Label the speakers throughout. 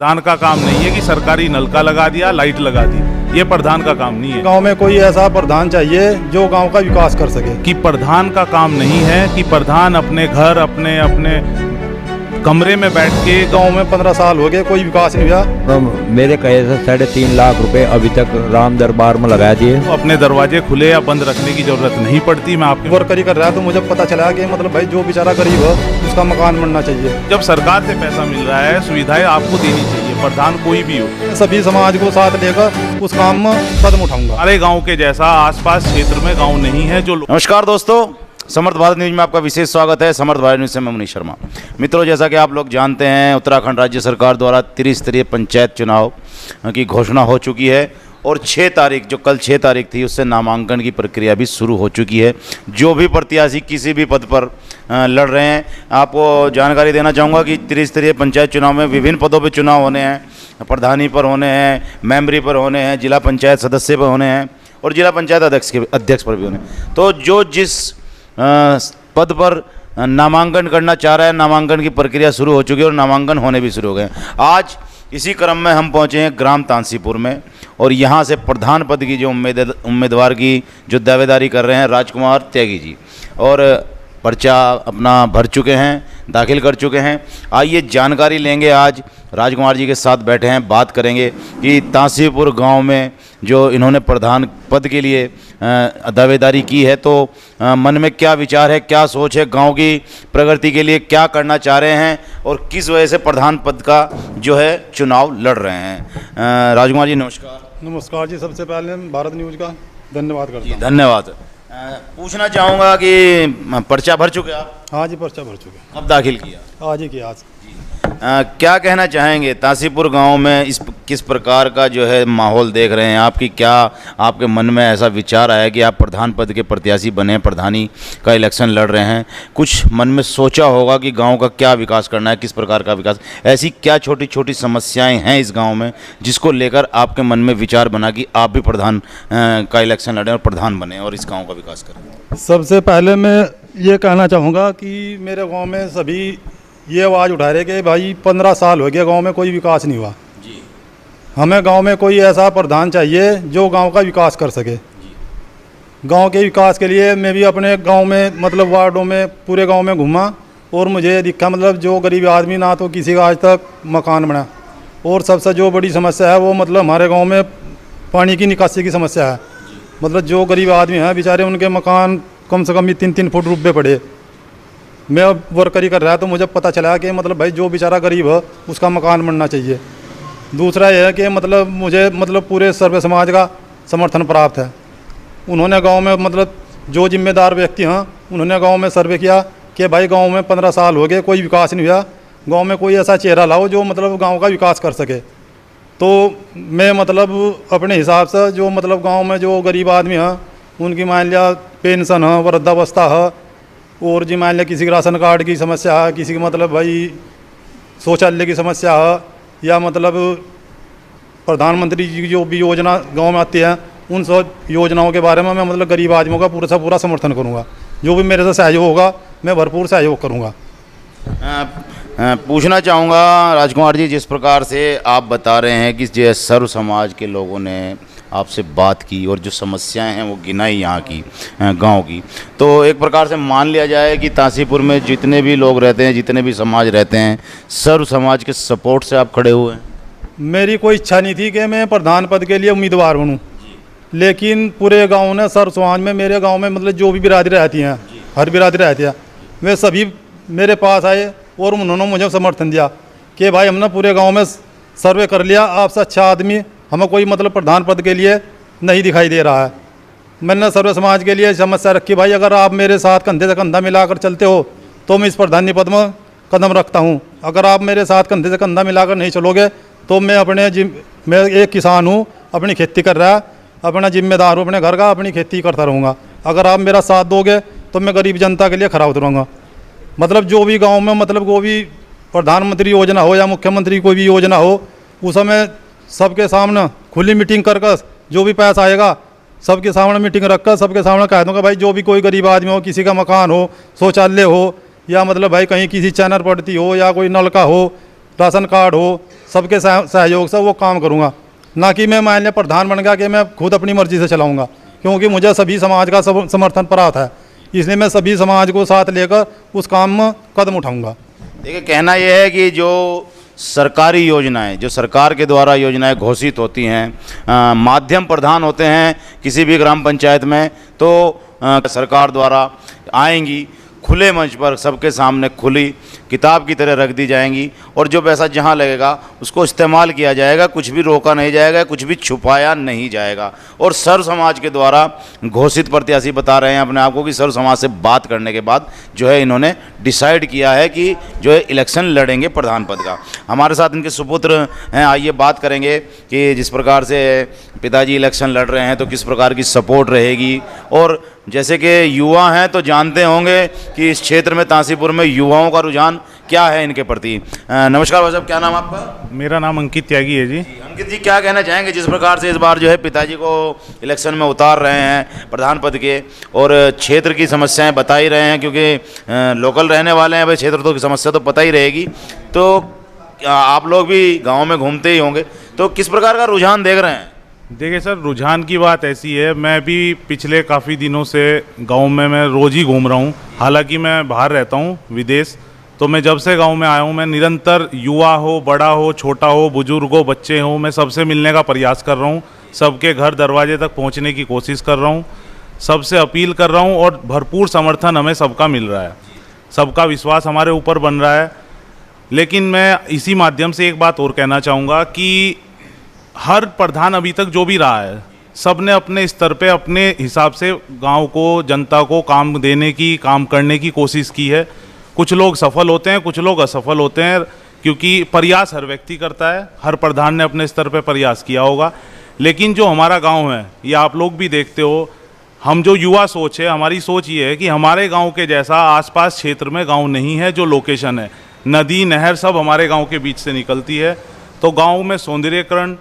Speaker 1: प्रधान का काम नहीं है कि सरकारी नलका लगा दिया, लाइट लगा दी। ये प्रधान का काम नहीं है।
Speaker 2: गांव में कोई ऐसा प्रधान चाहिए जो गांव का विकास कर सके।
Speaker 1: कि प्रधान का काम नहीं है कि प्रधान अपने घर अपने अपने कमरे में बैठ के
Speaker 2: गांव में 15 साल हो गए, कोई विकास नहीं हुआ।
Speaker 3: मेरे कहे से 3.5 लाख रुपए अभी तक राम दरबार में लगा दिए।
Speaker 1: अपने दरवाजे खुले या बंद रखने की जरूरत नहीं पड़ती। मैं आपके
Speaker 2: वर्करी कर रहा है तो मुझे पता चला कि मतलब भाई जो बेचारा गरीब है उसका मकान बनना चाहिए।
Speaker 1: जब सरकार से पैसा मिल रहा है, सुविधाएं आपको देनी चाहिए, प्रधान कोई भी हो।
Speaker 2: सभी समाज को साथ लेकर उस काम में कदम उठाऊंगा।
Speaker 1: हमारे गांव के जैसा आसपास क्षेत्र में गांव नहीं है जो
Speaker 4: नमस्कार दोस्तों, समर्थ भारत न्यूज में आपका विशेष स्वागत है। समर्थ भारत न्यूज से मैं मनीष शर्मा। मित्रों, जैसा कि आप लोग जानते हैं, उत्तराखंड राज्य सरकार द्वारा त्रिस्तरीय पंचायत चुनाव की घोषणा हो चुकी है और 6 तारीख, जो कल 6 तारीख थी, उससे नामांकन की प्रक्रिया भी शुरू हो चुकी है। जो भी प्रत्याशी किसी भी पद पर लड़ रहे हैं, आपको जानकारी देना चाहूँगा कि त्रिस्तरीय पंचायत चुनाव में विभिन्न पदों पर चुनाव होने हैं। प्रधानी पर होने हैं, मेंबरी पर होने हैं, जिला पंचायत सदस्य पर होने हैं और जिला पंचायत अध्यक्ष पर भी होने हैं। तो जो जिस पद पर नामांकन करना चाह रहा है, नामांकन की प्रक्रिया शुरू हो चुकी है और नामांकन होने भी शुरू हो गए। आज इसी क्रम में हम पहुंचे हैं ग्राम तांसीपुर में और यहां से प्रधान पद की जो उम्मीदवार की जो दावेदारी कर रहे हैं राजकुमार त्यागी जी, और पर्चा अपना भर चुके हैं, दाखिल कर चुके हैं। आइए जानकारी लेंगे, आज राजकुमार जी के साथ बैठे हैं, बात करेंगे कि तांसीपुर गांव में जो इन्होंने प्रधान पद के लिए दावेदारी की है, तो मन में क्या विचार है, क्या सोच है, गांव की प्रगति के लिए क्या करना चाह रहे हैं और किस वजह से प्रधान पद का जो है चुनाव लड़ रहे हैं। राजकुमार जी नमस्कार।
Speaker 2: नमस्कार जी, सबसे पहले भारत न्यूज का धन्यवाद करता हूँ।
Speaker 4: धन्यवाद। पूछना चाहूँगा कि पर्चा भर चुके आप?
Speaker 2: हाँ जी, पर्चा भर चुके।
Speaker 4: कब दाखिल किया?
Speaker 2: आज ही किया। आज
Speaker 4: क्या कहना चाहेंगे तांसीपुर गांव में किस प्रकार का जो है माहौल देख रहे हैं? आपके मन में ऐसा विचार आया कि आप प्रधान पद के प्रत्याशी बने, प्रधानी का इलेक्शन लड़ रहे हैं, कुछ मन में सोचा होगा कि गांव का क्या विकास करना है, किस प्रकार का विकास, ऐसी क्या छोटी छोटी समस्याएं हैं इस गांव में जिसको लेकर आपके मन में विचार बना कि आप भी प्रधान का इलेक्शन लड़ें और प्रधान बने और इस गाँव का विकास करें?
Speaker 2: सबसे पहले मैं ये कहना चाहूँगा कि मेरे गाँव में सभी ये आवाज़ उठा रहे कि भाई 15 साल हो गया गांव में कोई विकास नहीं हुआ
Speaker 4: जी।
Speaker 2: हमें गांव में कोई ऐसा प्रधान चाहिए जो गांव का विकास कर सके। गांव के विकास के लिए मैं भी अपने गांव में मतलब वार्डों में पूरे गांव में घूमा और मुझे दिखा मतलब जो गरीब आदमी ना तो किसी का आज तक मकान बना, और सबसे जो बड़ी समस्या है वो मतलब हमारे गाँव में पानी की निकासी की समस्या है। मतलब जो गरीब आदमी हैं बेचारे, उनके मकान कम से कम 3-3 फुट डूबे पड़े। मैं अब वर्करी कर रहा तो मुझे पता चला कि मतलब भाई जो बेचारा गरीब है उसका मकान बनना चाहिए। दूसरा यह है कि मतलब मुझे मतलब पूरे सर्वे समाज का समर्थन प्राप्त है। उन्होंने गांव में मतलब जो जिम्मेदार व्यक्ति हैं उन्होंने गांव में सर्वे किया कि भाई गांव में 15 साल हो गए कोई विकास नहीं हुआ, गांव में कोई ऐसा चेहरा लाओ जो मतलब गांव का विकास कर सके। तो मैं मतलब अपने हिसाब से जो मतलब गाँव में जो गरीब आदमी हैं उनकी मान लिया पेंशन है, वृद्धावस्था है, और जी मान लिया किसी के राशन कार्ड की समस्या है, किसी की मतलब भाई शौचालय की समस्या है, या मतलब प्रधानमंत्री जी की जो भी योजना गांव में आती है उन सब योजनाओं के बारे में मैं मतलब गरीब आदमियों का पूरा से पूरा समर्थन करूंगा। जो भी मेरे से सहयोग होगा मैं भरपूर सहयोग करूंगा।
Speaker 4: पूछना चाहूँगा राजकुमार जी, जिस प्रकार से आप बता रहे हैं कि जो सर्व समाज के लोगों ने आपसे बात की और जो समस्याएं हैं वो गिनाई यहाँ की गांव की, तो एक प्रकार से मान लिया जाए कि तांसीपुर में जितने भी लोग रहते हैं, जितने भी समाज रहते हैं, सर्व समाज के सपोर्ट से आप खड़े हुए हैं।
Speaker 2: मेरी कोई इच्छा नहीं थी कि मैं प्रधान पद के लिए उम्मीदवार बनूँ, लेकिन पूरे गाँव ने सर्व समाज में मेरे गाँव में मतलब जो भी बिरादरी रहती हैं, हर बिरादरी रहती है, वे सभी मेरे पास आए और उन्होंने मुझे समर्थन दिया कि भाई हमने पूरे गांव में सर्वे कर लिया, आपसे अच्छा आदमी हमें कोई मतलब प्रधान पद के लिए नहीं दिखाई दे रहा है। मैंने सर्व समाज के लिए समस्या रखी, भाई अगर आप मेरे साथ कंधे से कंधा मिलाकर चलते हो तो मैं इस प्रधानी पद में कदम रखता हूं। अगर आप मेरे साथ कंधे से कंधा मिलाकर नहीं चलोगे तो मैं एक किसान हूँ, अपनी खेती कर रहा, अपना जिम्मेदार हूँ अपने घर का, अपनी खेती करता रहूँगा। अगर आप मेरा साथ दोगे तो मैं गरीब जनता के लिए खड़ा उतरूँगा। मतलब जो भी गांव में मतलब कोई भी प्रधानमंत्री योजना हो या मुख्यमंत्री कोई भी योजना हो, उस समय सबके सामने खुली मीटिंग कर जो भी पैसा आएगा सबके सामने मीटिंग रखकर सबके सामने कह दूँगा भाई जो भी कोई गरीब आदमी हो, किसी का मकान हो, शौचालय हो, या मतलब भाई कहीं किसी चैनल पड़ती हो या कोई नलका हो राशन कार्ड हो, सबके सहयोग से वो काम करूँगा। ना कि मैं मान लिया प्रधान बन गया कि मैं खुद अपनी मर्जी से चलाऊँगा, क्योंकि मुझे सभी समाज का समर्थन प्राप्त है, इसलिए मैं सभी समाज को साथ लेकर उस काम में कदम उठाऊँगा।
Speaker 4: देखिए, कहना यह है कि जो सरकारी योजनाएं, जो सरकार के द्वारा योजनाएं घोषित होती हैं, माध्यम प्रधान होते हैं किसी भी ग्राम पंचायत में, तो सरकार द्वारा आएंगी, खुले मंच पर सबके सामने खुली किताब की तरह रख दी जाएंगी, और जो पैसा जहां लगेगा उसको इस्तेमाल किया जाएगा, कुछ भी रोका नहीं जाएगा, कुछ भी छुपाया नहीं जाएगा। और सर्व समाज के द्वारा घोषित प्रत्याशी बता रहे हैं अपने आप को कि सर्व समाज से बात करने के बाद जो है इन्होंने डिसाइड किया है कि जो है इलेक्शन लड़ेंगे प्रधान पद का। हमारे साथ इनके सुपुत्र हैं, आइए बात करेंगे कि जिस प्रकार से पिताजी इलेक्शन लड़ रहे हैं तो किस प्रकार की सपोर्ट रहेगी। और जैसे कि युवा हैं तो जानते होंगे कि इस क्षेत्र में तासीपुर में युवाओं का रुझान क्या है इनके प्रति। नमस्कार भाई साहब, क्या नाम आपका?
Speaker 1: मेरा नाम अंकित त्यागी है जी।
Speaker 4: अंकित जी, क्या कहना चाहेंगे जिस प्रकार से इस बार जो है पिताजी को इलेक्शन में उतार रहे हैं प्रधान पद के, और क्षेत्र की समस्याएं बता ही रहे हैं, क्योंकि लोकल रहने वाले हैं भाई, क्षेत्र तो की समस्या तो पता ही रहेगी, तो आप लोग भी गाँव में घूमते ही होंगे, तो किस प्रकार का रुझान देख रहे हैं?
Speaker 1: देखिए सर, रुझान की बात ऐसी है, मैं भी पिछले काफ़ी दिनों से गांव में मैं रोज़ ही घूम रहा हूं। हालांकि मैं बाहर रहता हूं विदेश, तो मैं जब से गांव में आया हूं मैं निरंतर युवा हो, बड़ा हो, छोटा हो, बुजुर्ग हो, बच्चे हो, मैं सबसे मिलने का प्रयास कर रहा हूं, सबके घर दरवाजे तक पहुंचने की कोशिश कर रहा हूं, सबसे अपील कर रहा हूं, और भरपूर समर्थन हमें सबका मिल रहा है, सबका विश्वास हमारे ऊपर बन रहा है। लेकिन मैं इसी माध्यम से एक बात और कहना चाहूँगा कि हर प्रधान अभी तक जो भी रहा है, सब ने अपने स्तर पे अपने हिसाब से गांव को, जनता को काम देने की, काम करने की कोशिश की है। कुछ लोग सफल होते हैं, कुछ लोग असफल होते हैं, क्योंकि प्रयास हर व्यक्ति करता है, हर प्रधान ने अपने स्तर पे प्रयास किया होगा। लेकिन जो हमारा गांव है, ये आप लोग भी देखते हो, हम जो युवा सोच है, हमारी सोच ये है कि हमारे गाँव के जैसा आसपास क्षेत्र में गाँव नहीं है। जो लोकेशन है, नदी, नहर सब हमारे गाँव के बीच से निकलती है, तो गाँव में सौंदर्यीकरण,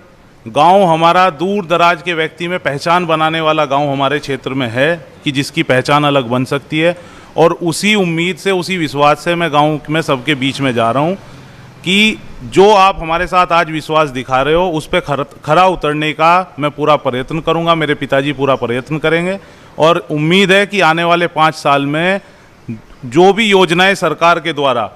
Speaker 1: गांव हमारा दूर दराज के व्यक्ति में पहचान बनाने वाला गांव हमारे क्षेत्र में है कि जिसकी पहचान अलग बन सकती है। और उसी उम्मीद से, उसी विश्वास से मैं गांव में सबके बीच में जा रहा हूं कि जो आप हमारे साथ आज विश्वास दिखा रहे हो उस पर खरा उतरने का मैं पूरा प्रयत्न करूंगा, मेरे पिताजी पूरा प्रयत्न करेंगे। और उम्मीद है कि आने वाले 5 साल में जो भी योजनाएं सरकार के द्वारा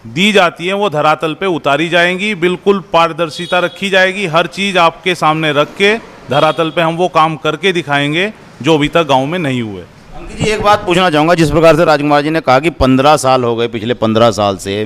Speaker 1: दी जाती हैं वो धरातल पे उतारी जाएंगी, बिल्कुल पारदर्शिता रखी जाएगी, हर चीज़ आपके सामने रख के धरातल पे हम वो काम करके दिखाएंगे जो अभी तक गांव में नहीं हुए।
Speaker 4: अंकित जी, एक बात पूछना चाहूँगा, जिस प्रकार से राजकुमार जी ने कहा कि 15 साल हो गए, पिछले 15 साल से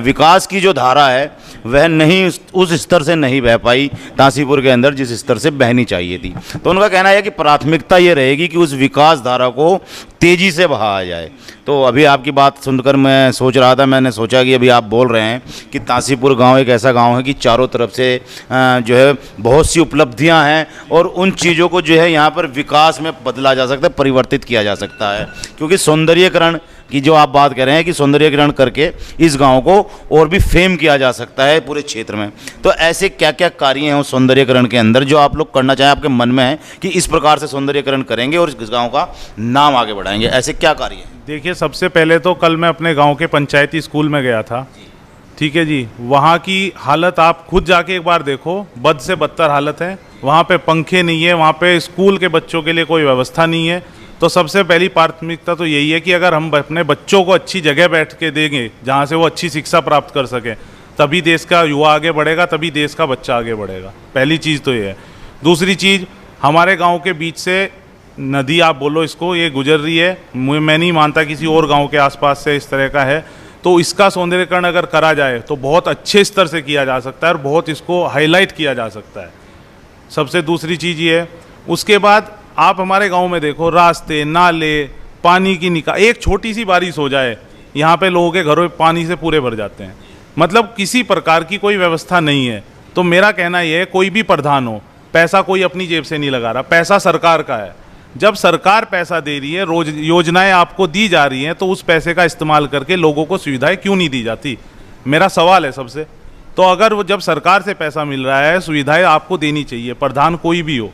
Speaker 4: विकास की जो धारा है वह नहीं, उस स्तर से नहीं बह पाई तासीपुर के अंदर जिस स्तर से बहनी चाहिए थी। तो उनका कहना है कि प्राथमिकता ये रहेगी कि उस विकास धारा को तेज़ी से बहाया जाए। तो अभी आपकी बात सुनकर मैं सोच रहा था, मैंने सोचा कि अभी आप बोल रहे हैं कि तासीपुर गांव एक ऐसा गांव है कि चारों तरफ से जो है बहुत सी उपलब्धियां हैं, और उन चीज़ों को जो है यहाँ पर विकास में बदला जा सकता है, परिवर्तित किया जा सकता है, क्योंकि सौंदर्यीकरण की जो आप बात कर रहे हैं कि सौंदर्यीकरण करके इस गांव को और भी फेम किया जा सकता है पूरे क्षेत्र में। तो ऐसे क्या क्या कार्य हैं उस सौंदर्यीकरण के अंदर जो आप लोग करना चाहें, आपके मन में है कि इस प्रकार से सौंदर्यीकरण करेंगे और इस गांव का नाम आगे बढ़ाएंगे, ऐसे क्या कार्य हैं?
Speaker 1: देखिए, सबसे पहले तो कल मैं अपने गांव के पंचायती स्कूल में गया था, ठीक है जी। वहाँ की हालत आप खुद जाके एक बार देखो, बद से बदतर हालत है। वहाँ पे पंखे नहीं है, वहाँ पे स्कूल के बच्चों के लिए कोई व्यवस्था नहीं है। तो सबसे पहली प्राथमिकता तो यही है कि अगर हम अपने बच्चों को अच्छी जगह बैठ के देंगे जहाँ से वो अच्छी शिक्षा प्राप्त कर सकें, तभी देश का युवा आगे बढ़ेगा, तभी देश का बच्चा आगे बढ़ेगा। पहली चीज़ तो ये है। दूसरी चीज़, हमारे गाँव के बीच से नदी आप बोलो इसको, ये गुजर रही है, मैं नहीं मानता किसी और गांव के आसपास से इस तरह का है। तो इसका सौंदर्यीकरण अगर करा जाए तो बहुत अच्छे स्तर से किया जा सकता है और बहुत इसको हाईलाइट किया जा सकता है। सबसे दूसरी चीज़ ये है। उसके बाद आप हमारे गांव में देखो, रास्ते, नाले, पानी की एक छोटी सी बारिश हो जाए, यहाँ पे लोगों के घरों में पानी से पूरे भर जाते हैं। मतलब किसी प्रकार की कोई व्यवस्था नहीं है। तो मेरा कहना यह है, कोई भी प्रधान हो, पैसा कोई अपनी जेब से नहीं लगा रहा, पैसा सरकार का है। जब सरकार पैसा दे रही है, रोज योजनाएं आपको दी जा रही हैं, तो उस पैसे का इस्तेमाल करके लोगों को सुविधाएं क्यों नहीं दी जाती? मेरा सवाल है सबसे। तो अगर वो जब सरकार से पैसा मिल रहा है, सुविधाएं आपको देनी चाहिए, प्रधान कोई भी हो,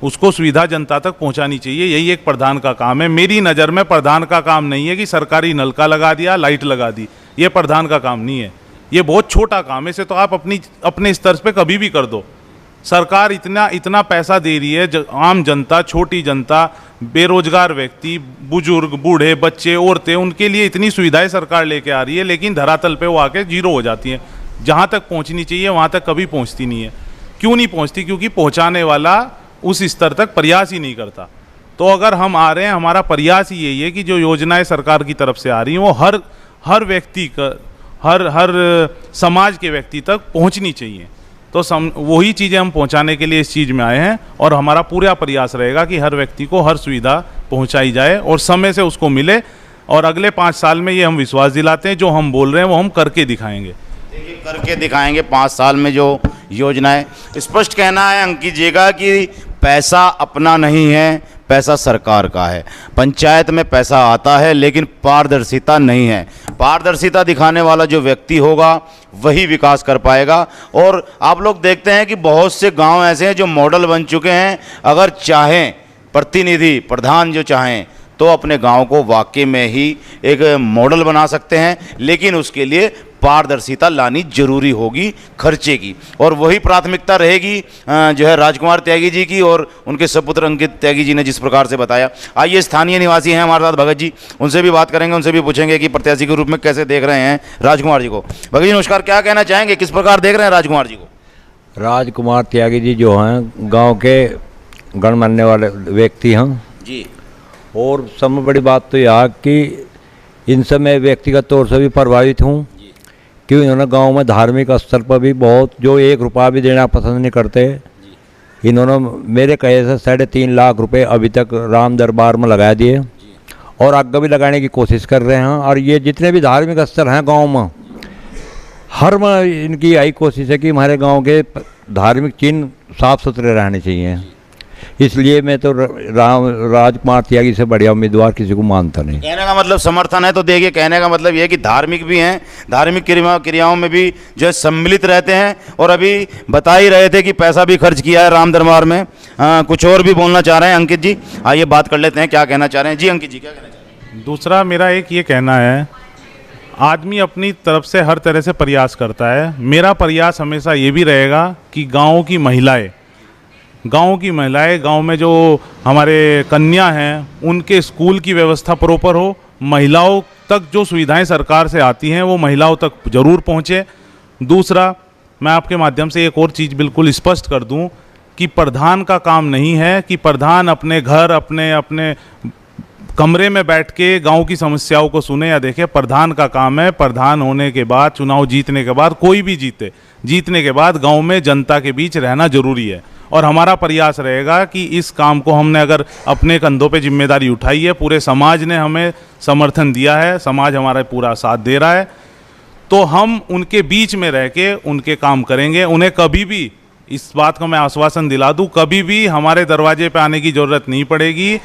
Speaker 1: उसको सुविधा जनता तक पहुंचानी चाहिए। यही एक प्रधान का काम है। मेरी नज़र में प्रधान का काम नहीं है कि सरकारी नलका लगा दिया, लाइट लगा दी, ये प्रधान का काम नहीं है। ये बहुत छोटा काम है, इसे तो आप अपने स्तर पे कभी भी कर दो। सरकार इतना पैसा दे रही है, आम जनता, छोटी जनता, बेरोजगार व्यक्ति, बुजुर्ग, बूढ़े, बच्चे, औरतें, उनके लिए इतनी सुविधाएं सरकार लेके आ रही है, लेकिन धरातल पे वो आके जीरो हो जाती हैं। जहाँ तक पहुँचनी चाहिए वहाँ तक कभी पहुँचती नहीं है। क्यों नहीं पहुँचती? क्योंकि पहुँचाने वाला उस स्तर तक प्रयास ही नहीं करता। तो अगर हम आ रहे हैं, हमारा प्रयास ही यही है कि जो योजनाएं सरकार की तरफ से आ रही हैं वो हर व्यक्ति का, हर समाज के व्यक्ति तक पहुंचनी चाहिए। तो वही चीज़ें हम पहुंचाने के लिए इस चीज़ में आए हैं, और हमारा पूरा प्रयास रहेगा कि हर व्यक्ति को हर सुविधा पहुंचाई जाए और समय से उसको मिले। और अगले 5 साल में ये हम विश्वास दिलाते हैं, जो हम बोल रहे हैं वो हम करके दिखाएंगे।
Speaker 4: देखिए, करके दिखाएंगे। 5 साल में जो योजनाएं, स्पष्ट कहना है अंकित जी का कि पैसा अपना नहीं है, पैसा सरकार का है। पंचायत में पैसा आता है लेकिन पारदर्शिता नहीं है। पारदर्शिता दिखाने वाला जो व्यक्ति होगा वही विकास कर पाएगा। और आप लोग देखते हैं कि बहुत से गांव ऐसे हैं जो मॉडल बन चुके हैं। अगर चाहें प्रतिनिधि, प्रधान जो चाहें तो अपने गांव को वाकई में ही एक मॉडल बना सकते हैं, लेकिन उसके लिए पारदर्शिता लानी जरूरी होगी खर्चे की। और वही प्राथमिकता रहेगी जो है राजकुमार त्यागी जी की और उनके सपुत्र अंकित त्यागी जी ने जिस प्रकार से बताया। आइए, स्थानीय निवासी हैं हमारे साथ भगत जी, उनसे भी बात करेंगे, उनसे भी पूछेंगे कि प्रत्याशी के रूप में कैसे देख रहे हैं राजकुमार जी को। भगत जी नमस्कार, क्या कहना चाहेंगे, किस प्रकार देख रहे हैं राजकुमार जी को?
Speaker 3: राजकुमार त्यागी जी जो हैं गांव के गणमान्य वाले व्यक्ति हैं
Speaker 4: जी।
Speaker 3: और सबसे बड़ी बात तो यह कि इनसे मैं व्यक्तिगत तौर से भी प्रभावित हूँ कि इन्होंने गांव में धार्मिक स्तर पर भी बहुत, जो 1 रुपया भी देना पसंद नहीं करते, इन्होंने मेरे कहे से 3.5 लाख रुपए अभी तक राम दरबार में लगा दिए और आगे भी लगाने की कोशिश कर रहे हैं। और ये जितने भी धार्मिक स्थल हैं गांव में, हर में इनकी यही कोशिश है कि हमारे गांव के धार्मिक चिन्ह साफ सुथरे रहने चाहिए। इसलिए मैं तो राजकुमार त्यागी से बढ़िया उम्मीदवार किसी को मानता नहीं।
Speaker 4: कहने का मतलब समर्थन है। तो देखिए, कहने का मतलब ये है कि धार्मिक भी हैं, धार्मिक क्रियाओं में भी जो है सम्मिलित रहते हैं। और अभी बता ही रहे थे कि पैसा भी खर्च किया है राम दरबार में। कुछ और भी बोलना चाह रहे हैं अंकित जी, आइए बात कर लेते हैं क्या कहना चाह रहे हैं। जी अंकित जी, क्या कहना चाह रहे हैं?
Speaker 1: दूसरा मेरा एक ये कहना है, आदमी अपनी तरफ से हर तरह से प्रयास करता है। मेरा प्रयास हमेशा ये भी रहेगा कि गाँव की महिलाएँ, गांव में जो हमारे कन्या हैं, उनके स्कूल की व्यवस्था प्रॉपर हो, महिलाओं तक जो सुविधाएं सरकार से आती हैं वो महिलाओं तक जरूर पहुंचे। दूसरा, मैं आपके माध्यम से एक और चीज़ बिल्कुल स्पष्ट कर दूं कि प्रधान का काम नहीं है कि प्रधान अपने घर, अपने कमरे में बैठ के गांव की समस्याओं को सुने या देखे। प्रधान का काम है, प्रधान होने के बाद, चुनाव जीतने के बाद, कोई भी जीतने के बाद गाँव में जनता के बीच रहना जरूरी है। और हमारा प्रयास रहेगा कि इस काम को हमने अगर अपने कंधों पे जिम्मेदारी उठाई है, पूरे समाज ने हमें समर्थन दिया है, समाज हमारा पूरा साथ दे रहा है, तो हम उनके बीच में रह के उनके काम करेंगे। उन्हें कभी भी, इस बात का मैं आश्वासन दिला दूं, कभी भी हमारे दरवाजे पे आने की ज़रूरत नहीं पड़ेगी।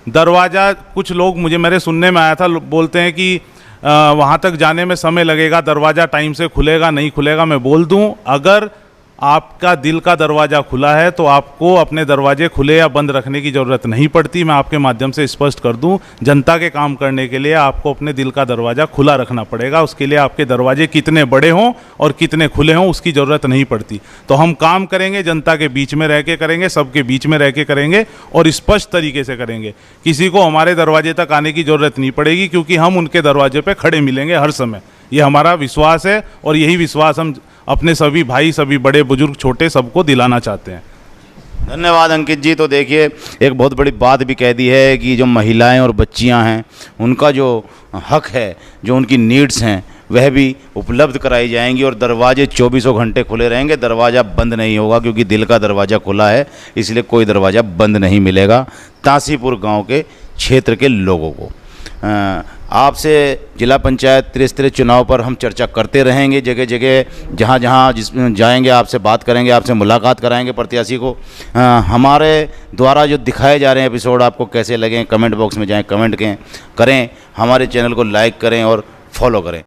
Speaker 1: दरवाज़ा, कुछ लोग मेरे सुनने में आया था, बोलते हैं कि वहाँ तक जाने में समय लगेगा, दरवाज़ा टाइम से खुलेगा नहीं खुलेगा। मैं बोल दूं, अगर आपका दिल का दरवाज़ा खुला है तो आपको अपने दरवाजे खुले या बंद रखने की ज़रूरत नहीं पड़ती। मैं आपके माध्यम से स्पष्ट कर दूं, जनता के काम करने के लिए आपको अपने दिल का दरवाज़ा खुला रखना पड़ेगा। उसके लिए आपके दरवाजे कितने बड़े हों और कितने खुले हों उसकी ज़रूरत नहीं पड़ती। तो हम काम करेंगे, जनता के बीच में रह के करेंगे, सबके बीच में रह के करेंगे और स्पष्ट तरीके से करेंगे। किसी को हमारे दरवाजे तक आने की ज़रूरत नहीं पड़ेगी, क्योंकि हम उनके दरवाजे पर खड़े मिलेंगे हर समय। ये हमारा विश्वास है और यही विश्वास हम अपने सभी भाई, सभी बड़े बुजुर्ग छोटे सबको दिलाना चाहते हैं।
Speaker 4: धन्यवाद अंकित जी। तो देखिए, एक बहुत बड़ी बात भी कह दी है कि जो महिलाएं और बच्चियां हैं, उनका जो हक है, जो उनकी नीड्स हैं, वह भी उपलब्ध कराई जाएंगी और दरवाजे 24 घंटे खुले रहेंगे। दरवाज़ा बंद नहीं होगा, क्योंकि दिल का दरवाज़ा खुला है, इसलिए कोई दरवाज़ा बंद नहीं मिलेगा तासीपुर गाँव के क्षेत्र के लोगों को। आपसे जिला पंचायत त्रिस्तरीय चुनाव पर हम चर्चा करते रहेंगे, जगह जगह जहाँ जहाँ जाएंगे आपसे बात करेंगे, आपसे मुलाकात कराएंगे प्रत्याशी को। हमारे द्वारा जो दिखाए जा रहे हैं एपिसोड आपको कैसे लगे, कमेंट बॉक्स में जाएं, कमेंट करें, हमारे चैनल को लाइक करें और फॉलो करें।